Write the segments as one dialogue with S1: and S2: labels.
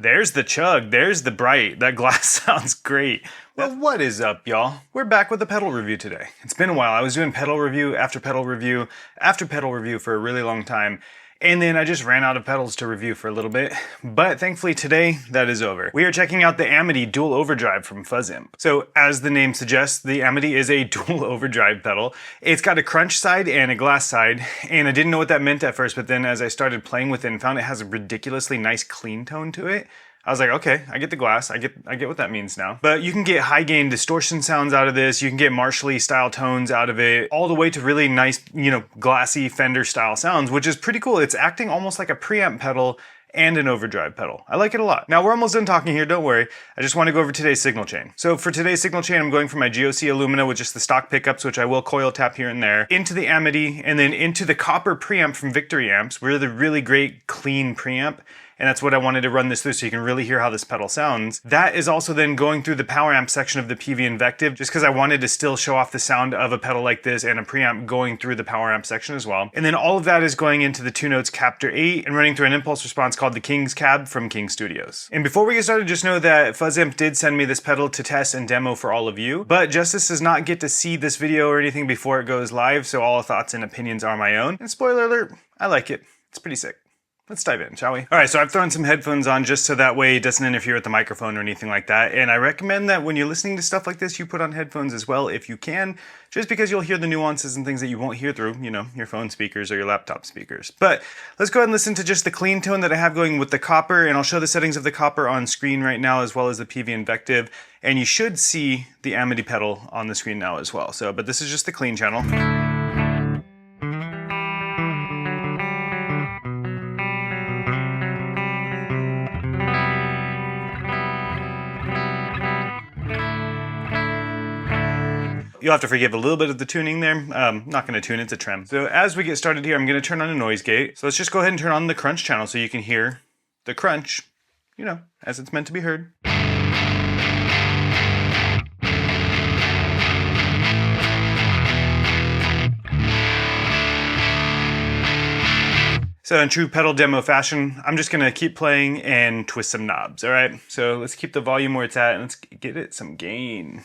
S1: There's the chug, there's the bright. That glass sounds great. Well, what is up, y'all? We're back with a pedal review today. It's been a while. I was doing pedal review after pedal review after pedal review for a really long time. And then I just ran out of pedals to review for a little bit. But thankfully today, that is over. We are checking out the Amity Dual Overdrive from Fuzz Imp. So as the name suggests, the Amity is a dual overdrive pedal. It's got a crunch side and a glass side. And I didn't know what that meant at first, but then as I started playing with it and found it has a ridiculously nice clean tone to it, I was like, okay, I get the glass. I get what that means now. But you can get high gain distortion sounds out of this. You can get Marshall style tones out of it, all the way to really nice, glassy Fender style sounds, which is pretty cool. It's acting almost like a preamp pedal and an overdrive pedal. I like it a lot. Now we're almost done talking here, don't worry. I just want to go over today's signal chain. So for today's signal chain, I'm going from my GOC Illumina with just the stock pickups, which I will coil tap here and there, into the Amity, and then into the copper preamp from Victory Amps. We're the really great clean preamp. And that's what I wanted to run this through so you can really hear how this pedal sounds. That is also then going through the power amp section of the PV Invective, just because I wanted to still show off the sound of a pedal like this and a preamp going through the power amp section as well. And then all of that is going into the 2Notes Captor 8 and running through an impulse response called the King's Cab from King Studios. And before we get started, just know that Fuzz Imp did send me this pedal to test and demo for all of you, but Justice does not get to see this video or anything before it goes live, so all thoughts and opinions are my own. And spoiler alert, I like it. It's pretty sick. Let's dive in, shall we? All right, so I've thrown some headphones on just so that way it doesn't interfere with the microphone or anything like that. And I recommend that when you're listening to stuff like this, you put on headphones as well if you can, just because you'll hear the nuances and things that you won't hear through, your phone speakers or your laptop speakers. But let's go ahead and listen to just the clean tone that I have going with the copper, and I'll show the settings of the copper on screen right now as well as the PV Invective. And you should see the Amity pedal on the screen now as well. But this is just the clean channel. You'll have to forgive a little bit of the tuning there. Not going to tune, it's a trem. So as we get started here, I'm going to turn on a noise gate. So let's just go ahead and turn on the crunch channel so you can hear the crunch, as it's meant to be heard. So in true pedal demo fashion, I'm just going to keep playing and twist some knobs, all right? So let's keep the volume where it's at and let's get it some gain.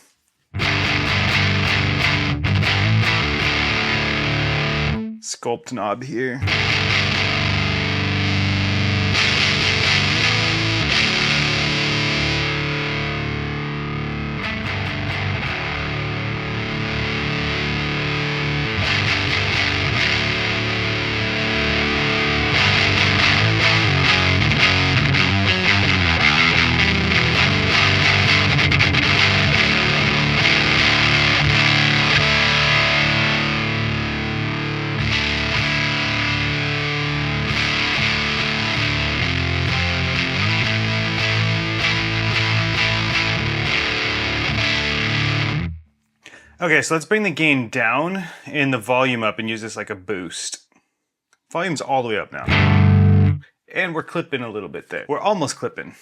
S1: Sculpt knob here. Okay, so let's bring the gain down and the volume up and use this like a boost. Volume's all the way up now. And we're clipping a little bit there. We're almost clipping.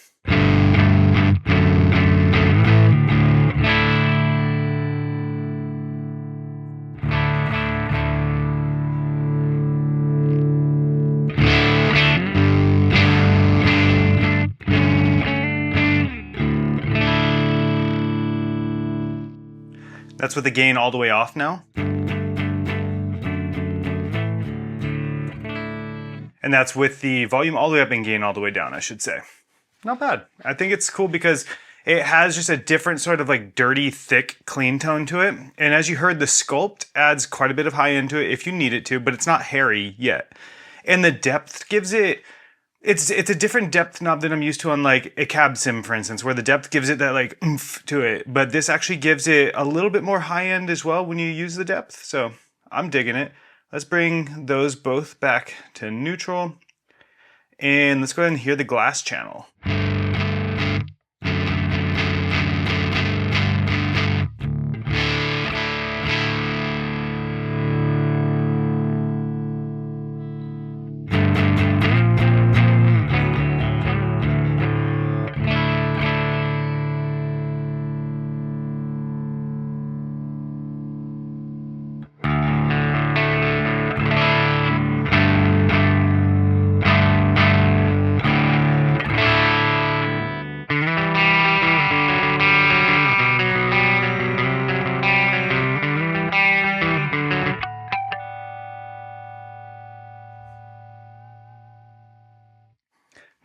S1: That's with the gain all the way off now. And that's with the volume all the way up and gain all the way down, I should say. Not bad. I think it's cool because it has just a different sort of like dirty, thick, clean tone to it. And as you heard, the Sculpt adds quite a bit of high end to it if you need it to, but it's not hairy yet. And the depth gives it, it's a different depth knob than I'm used to on like a cab sim, for instance, where the depth gives it that like oomph to it. But this actually gives it a little bit more high end as well when you use the depth. So I'm digging it. Let's bring those both back to neutral. And let's go ahead and hear the glass channel.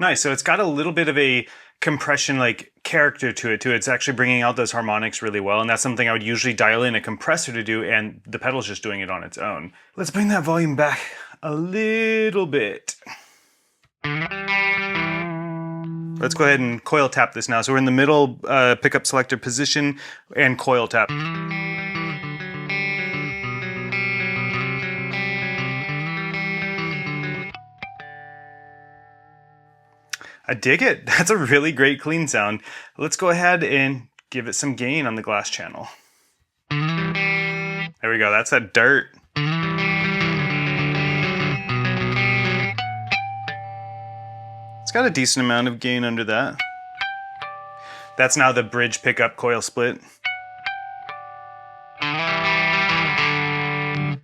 S1: Nice, so it's got a little bit of a compression like character to it too. It's actually bringing out those harmonics really well, and that's something I would usually dial in a compressor to do, and the pedal's just doing it on its own. Let's bring that volume back a little bit. Let's go ahead and coil tap this now. So we're in the middle pickup selector position and coil tap. I dig it. That's a really great clean sound. Let's go ahead and give it some gain on the glass channel. There we go, that's that dirt. It's got a decent amount of gain under that. That's now the bridge pickup coil split.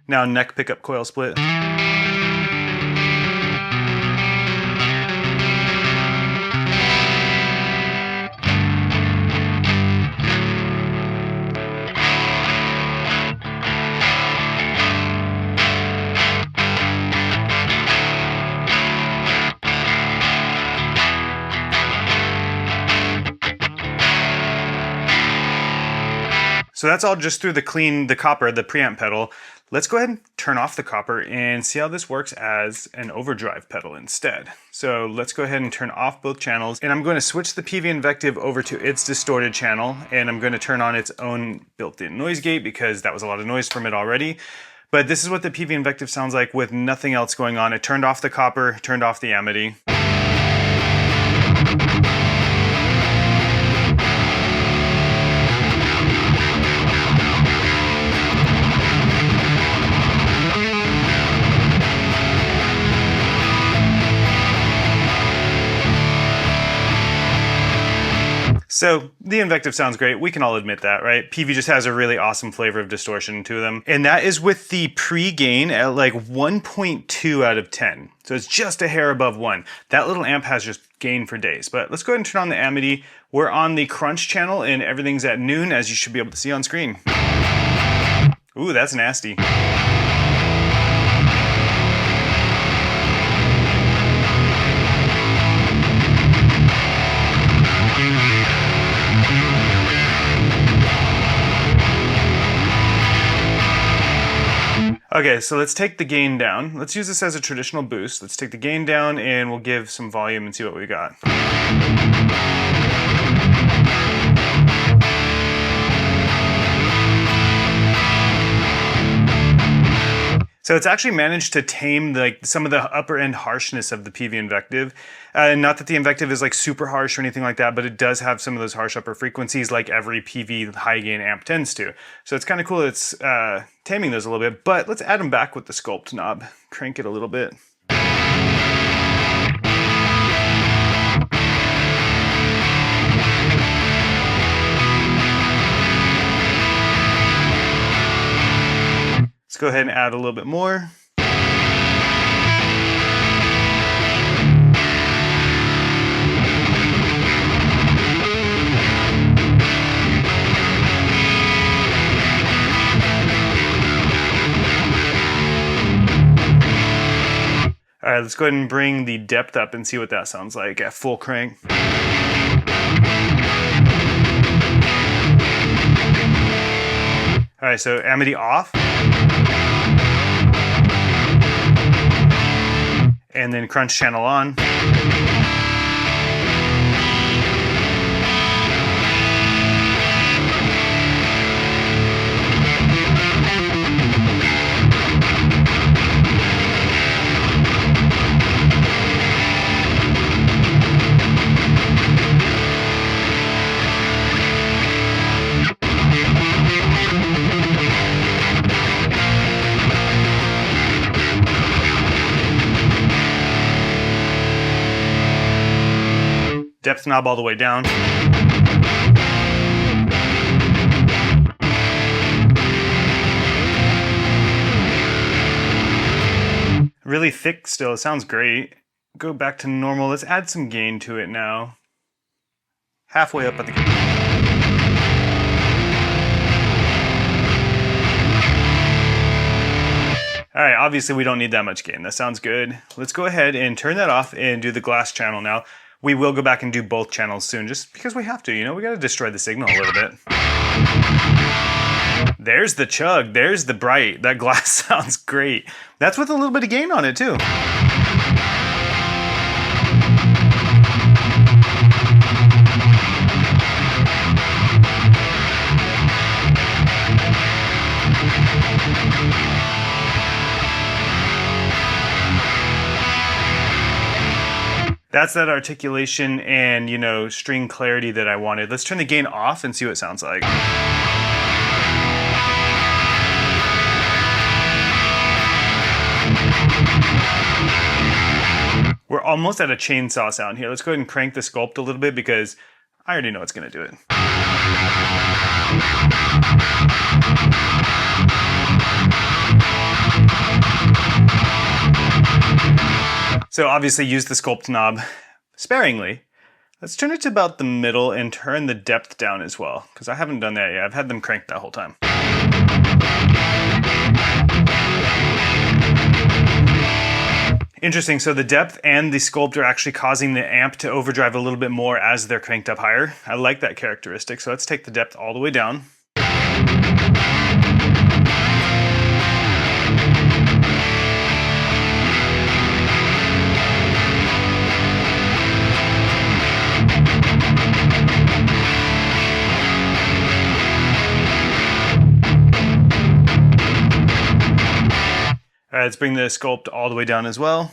S1: Now neck pickup coil split. So that's all just through the copper, the preamp pedal. Let's go ahead and turn off the copper and see how this works as an overdrive pedal instead. So let's go ahead and turn off both channels, and I'm going to switch the PV Invective over to its distorted channel, and I'm going to turn on its own built-in noise gate because that was a lot of noise from it already. But this is what the PV Invective sounds like with nothing else going on. It turned off the copper, turned off the Amity. So the Invective sounds great. We can all admit that, right? PV just has a really awesome flavor of distortion to them. And that is with the pre-gain at like 1.2 out of 10. So it's just a hair above 1. That little amp has just gain for days. But let's go ahead and turn on the Amity. We're on the crunch channel and everything's at noon, as you should be able to see on screen. Ooh, that's nasty. Okay, so let's take the gain down. Let's use this as a traditional boost. Let's take the gain down and we'll give some volume and see what we got. So it's actually managed to tame some of the upper end harshness of the PV Invective. Not that the Invective is like super harsh or anything like that, but it does have some of those harsh upper frequencies like every PV high gain amp tends to. So it's kind of cool it's taming those a little bit, but let's add them back with the Sculpt knob. Crank it a little bit. Let's go ahead and add a little bit more. All right, let's go ahead and bring the depth up and see what that sounds like at full crank. All right, so Amity off. And then crunch channel on. Depth knob all the way down. Really thick still, it sounds great. Go back to normal, let's add some gain to it now. Halfway up at the gain. All right, obviously we don't need that much gain. That sounds good. Let's go ahead and turn that off and do the glass channel now. We will go back and do both channels soon, just because we have to, you know, we gotta destroy the signal a little bit. There's the chug, there's the bright. That glass sounds great. That's with a little bit of gain on it too. That's that articulation and, you know, string clarity that I wanted. Let's turn the gain off and see what it sounds like. We're almost at a chainsaw sound here. Let's go ahead and crank the sculpt a little bit because I already know it's gonna do it. So obviously use the sculpt knob sparingly. Let's turn it to about the middle and turn the depth down as well, because I haven't done that yet. I've had them cranked that whole time. Interesting, so the depth and the sculpt are actually causing the amp to overdrive a little bit more as they're cranked up higher. I like that characteristic, so let's take the depth all the way down. All right, let's bring the sculpt all the way down as well.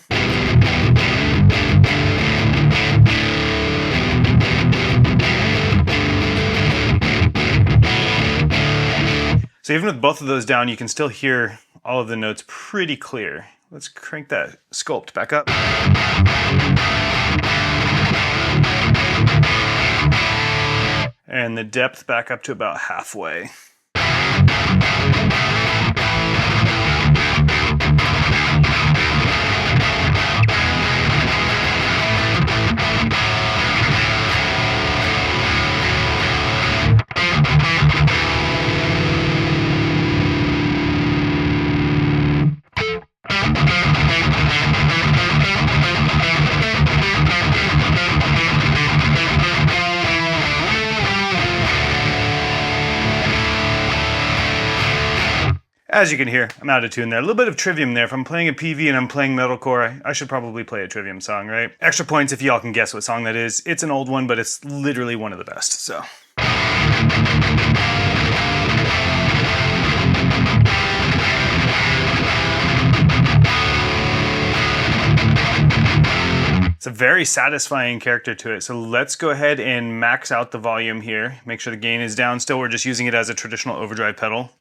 S1: So even with both of those down, you can still hear all of the notes pretty clear. Let's crank that sculpt back up. And the depth back up to about halfway. As you can hear, I'm out of tune there. A little bit of trivium there. If I'm playing a PV and I'm playing metalcore, I should probably play a trivium song, right? Extra points if y'all can guess what song that is. It's an old one, but it's literally one of the best, so. It's a very satisfying character to it. So let's go ahead and max out the volume here. Make sure the gain is down still. We're just using it as a traditional overdrive pedal.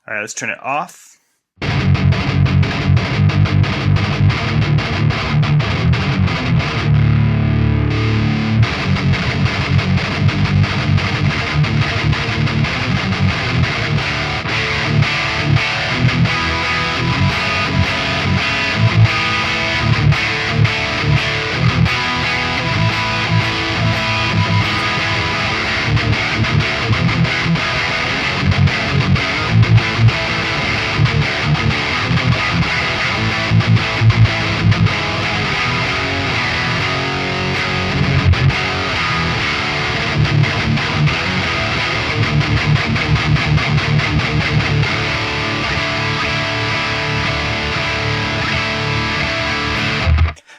S1: All right, let's turn it off.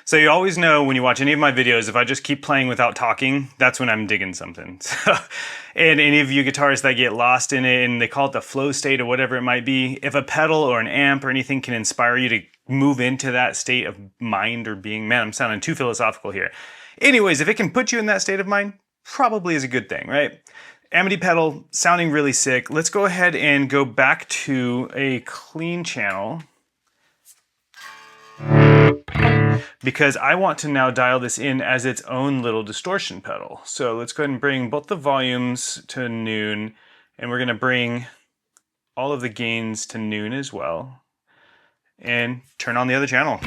S1: So you always know when you watch any of my videos, if I just keep playing without talking, that's when I'm digging something. So, and any of you guitarists that get lost in it and they call it the flow state or whatever it might be, if a pedal or an amp or anything can inspire you to move into that state of mind or being, man, I'm sounding too philosophical here. Anyways, if it can put you in that state of mind, probably is a good thing, right? Amity pedal, sounding really sick. Let's go ahead and go back to a clean channel, because I want to now dial this in as its own little distortion pedal. So let's go ahead and bring both the volumes to noon, and we're gonna bring all of the gains to noon as well, and turn on the other channel.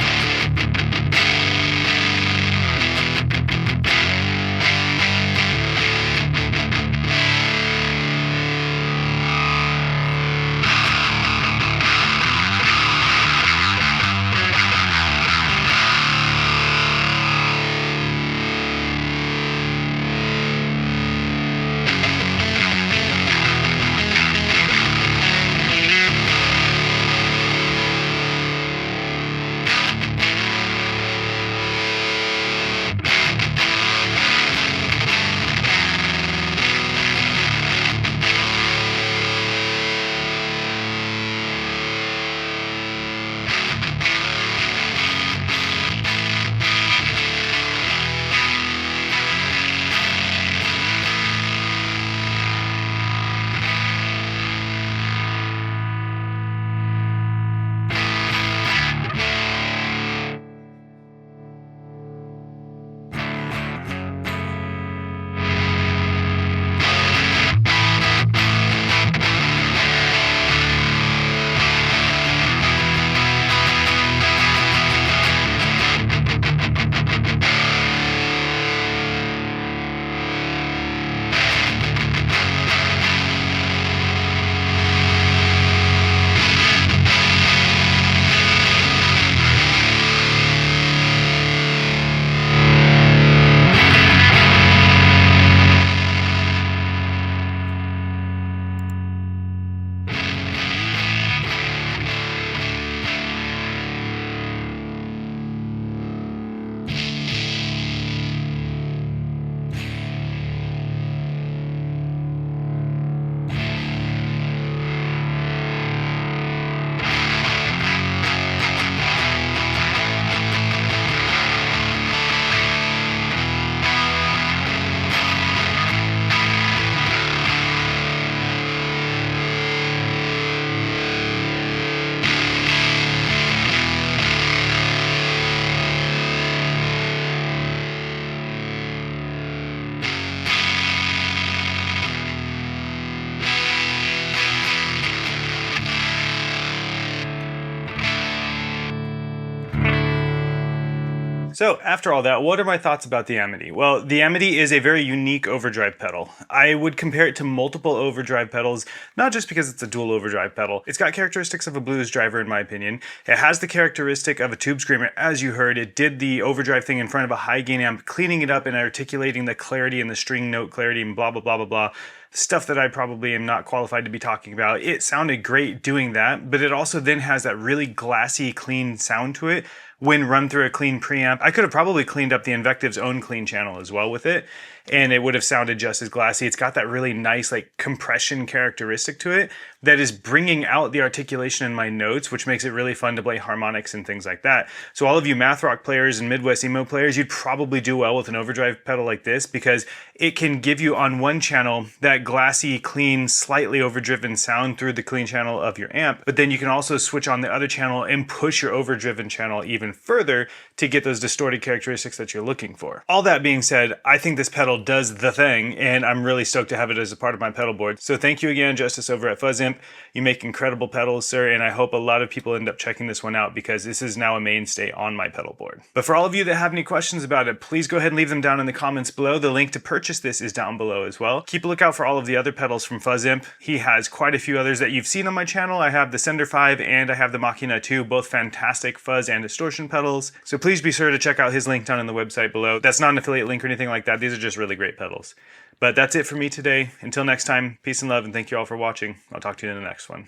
S1: So after all that, what are my thoughts about the Amity? Well, the Amity is a very unique overdrive pedal. I would compare it to multiple overdrive pedals, not just because it's a dual overdrive pedal. It's got characteristics of a blues driver in my opinion. It has the characteristic of a tube screamer, as you heard. It did the overdrive thing in front of a high gain amp, cleaning it up and articulating the clarity and the string note clarity and blah, blah, blah, blah, blah. Stuff that I probably am not qualified to be talking about. It sounded great doing that, but it also then has that really glassy, clean sound to it when run through a clean preamp. I could have probably cleaned up the Invective's own clean channel as well with it, and it would have sounded just as glassy. It's got that really nice like compression characteristic to it that is bringing out the articulation in my notes, which makes it really fun to play harmonics and things like that. So all of you math rock players and Midwest emo players, you'd probably do well with an overdrive pedal like this because it can give you on one channel that glassy, clean, slightly overdriven sound through the clean channel of your amp, but then you can also switch on the other channel and push your overdriven channel even further to get those distorted characteristics that you're looking for. All that being said, I think this pedal does the thing, and I'm really stoked to have it as a part of my pedal board. So thank you again, Justice over at Fuzz Imp. You make incredible pedals, sir, and I hope a lot of people end up checking this one out because this is now a mainstay on my pedal board. But for all of you that have any questions about it, please go ahead and leave them down in the comments below. The link to purchase this is down below as well. Keep a lookout for all of the other pedals from Fuzz Imp. He has quite a few others that you've seen on my channel. I have the Sender 5 and I have the Machina 2, both fantastic fuzz and distortion pedals. So please be sure to check out his link down in the website below. That's not an affiliate link or anything like that. These are just really great pedals. But that's it for me today. Until next time, peace and love, and thank you all for watching. I'll talk to you in the next one.